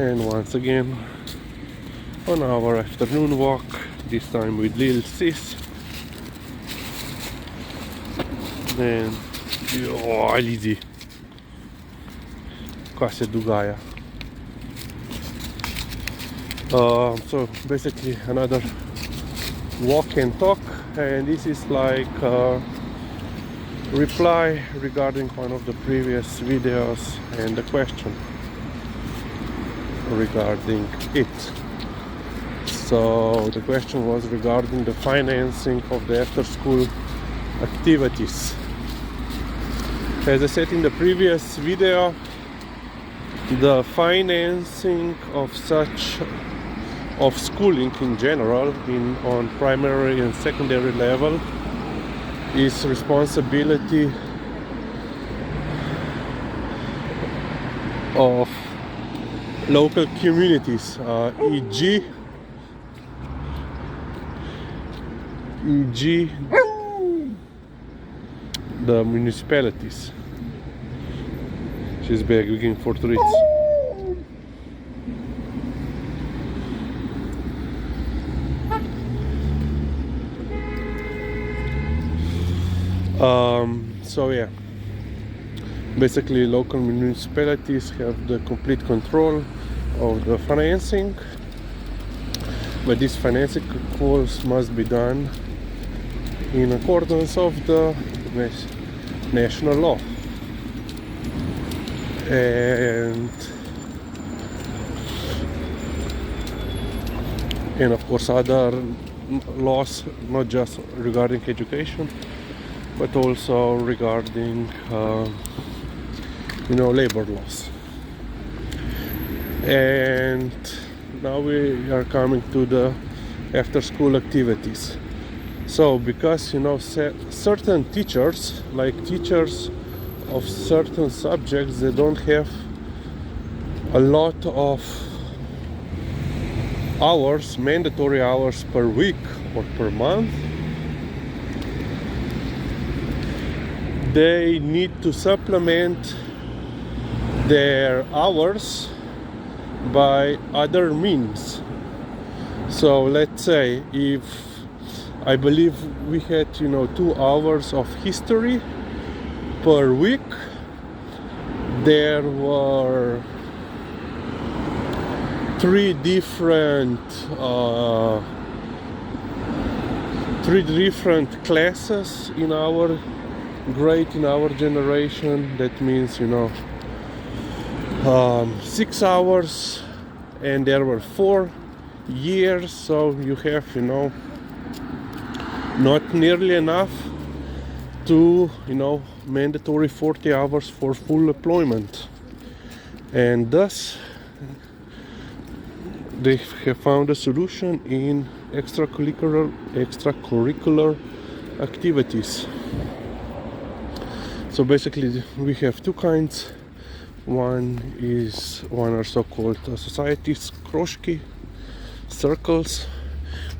And once again on our afternoon walk, this time with little sis. And Lizi, qua se dogaja. So basically another walk and talk, and this is like reply regarding one of the previous videos and the question regarding it. So the question was regarding the financing of the after-school activities. As I said in the previous video, the financing of schooling in general on primary and secondary level is responsibility of local communities, e.g. the municipalities. She's begging for treats. So yeah, basically local municipalities have the complete control of the financing, but this financing, of course, must be done in accordance of the national law and of course other laws, not just regarding education but also regarding labor laws. And now we are coming to the after school activities. So because certain teachers, like teachers of certain subjects, they don't have a lot of hours, mandatory hours per week or per month, they need to supplement their hours by other means. So let's say if I believe we had 2 hours of history per week, there were 3 different classes in our grade, in our generation. That means 6 hours, and there were 4 years, so you have not nearly enough to mandatory 40 hours for full employment. And thus they have found a solution in extracurricular activities. So basically we have 2 kinds. One are so-called societies, kroshki, circles,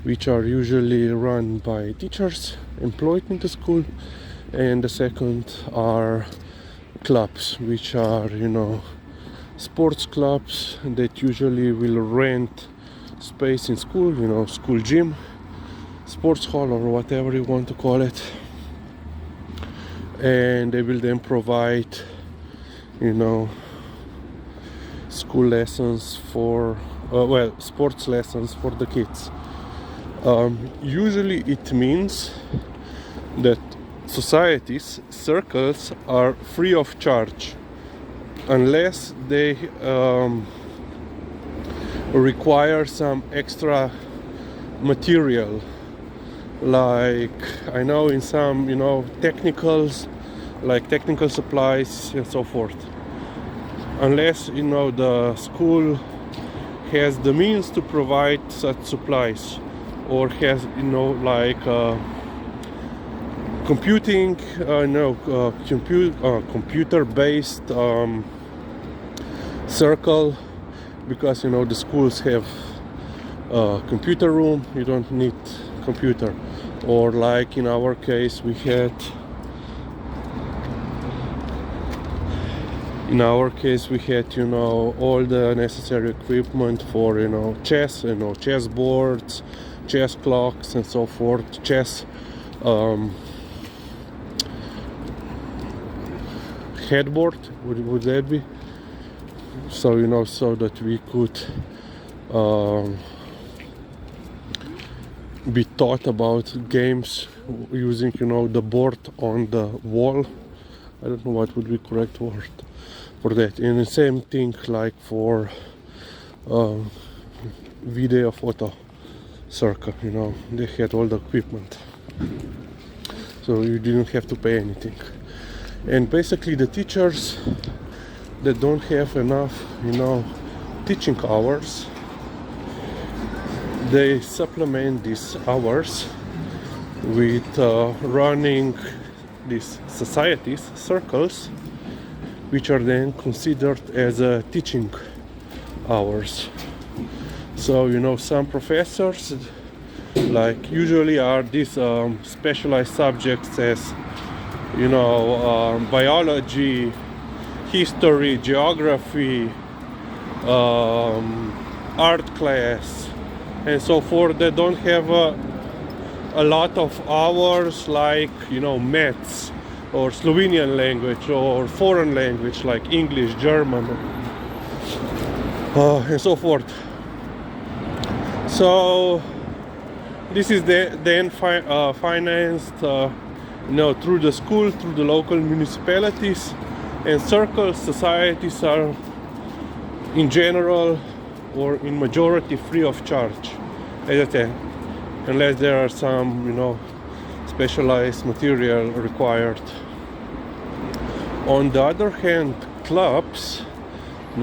which are usually run by teachers employed in the school, and the second are clubs, which are sports clubs that usually will rent space in school, school gym, sports hall, or whatever you want to call it, and they will then provide school lessons for sports lessons for the kids. Usually it means that societies, circles, are free of charge unless they require some extra material, like I know in some technicals, like technical supplies and so forth. Unless the school has the means to provide such supplies, or has computer-based circle, because the schools have a computer room, you don't need computer. Or like in our case, we had In our case, we had, all the necessary equipment for, chess, chess boards, chess clocks, and so forth. Chess headboard, would that be? So, so that we could be taught about games using, the board on the wall. I don't know what would be correct word for that. And the same thing like for video photo circle, they had all the equipment, so you didn't have to pay anything. And basically the teachers that don't have enough, teaching hours, they supplement these hours with running these societies, circles, which are then considered as teaching hours. So, some professors, like usually are these specialized subjects as, biology, history, geography, art class, and so forth. They don't have a lot of hours like, maths or Slovenian language or foreign language like English, German, and so forth. So this is then financed through the school, through the local municipalities, and circle societies are in general or in majority free of charge, as I said, unless there are some specialized material required. On the other hand, clubs,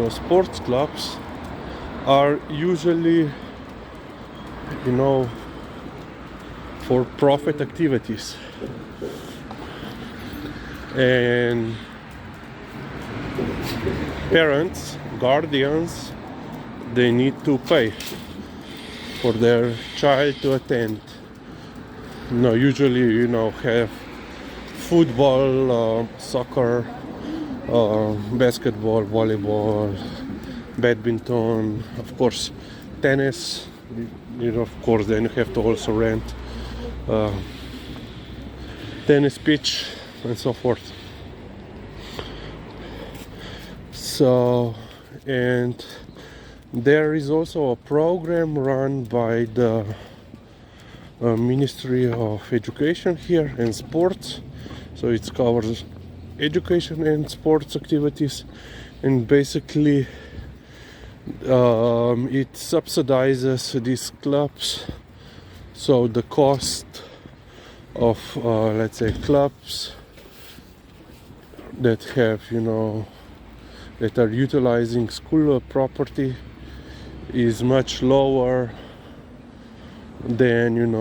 sports clubs are usually for profit activities, and parents, guardians, they need to pay for their child to attend. Usually have football, soccer, basketball, volleyball, badminton, of course tennis, of course then you have to also rent tennis pitch and so forth. So, and there is also a program run by the Ministry of Education here and Sports. So it covers education and sports activities, and basically it subsidizes these clubs. So the cost of let's say clubs that have that are utilizing school property is much lower than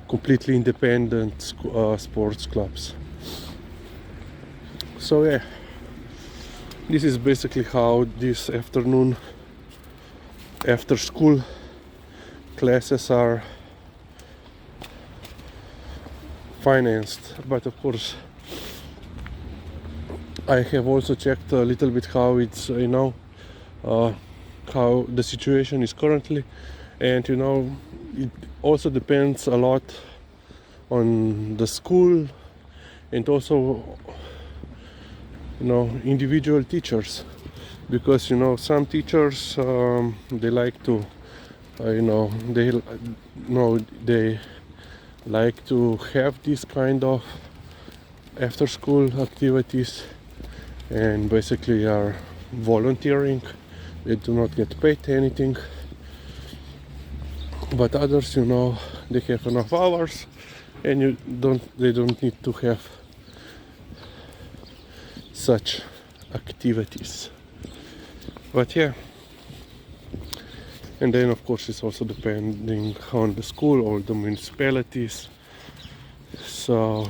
completely independent sports clubs. So yeah, this is basically how this afternoon after school classes are financed. But of course I have also checked a little bit how it's how the situation is currently, and it also depends a lot on the school and also individual teachers, because some teachers they like to they like to have this kind of after school activities and basically are volunteering. They do not get paid anything. But others, they have enough hours and they don't need to have such activities. But yeah, and then of course it's also depending on the school or the municipalities. So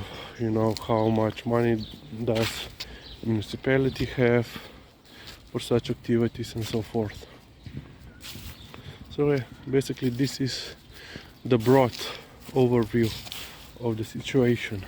how much money does municipality have for such activities and so forth. So yeah, basically this is the broad overview of the situation.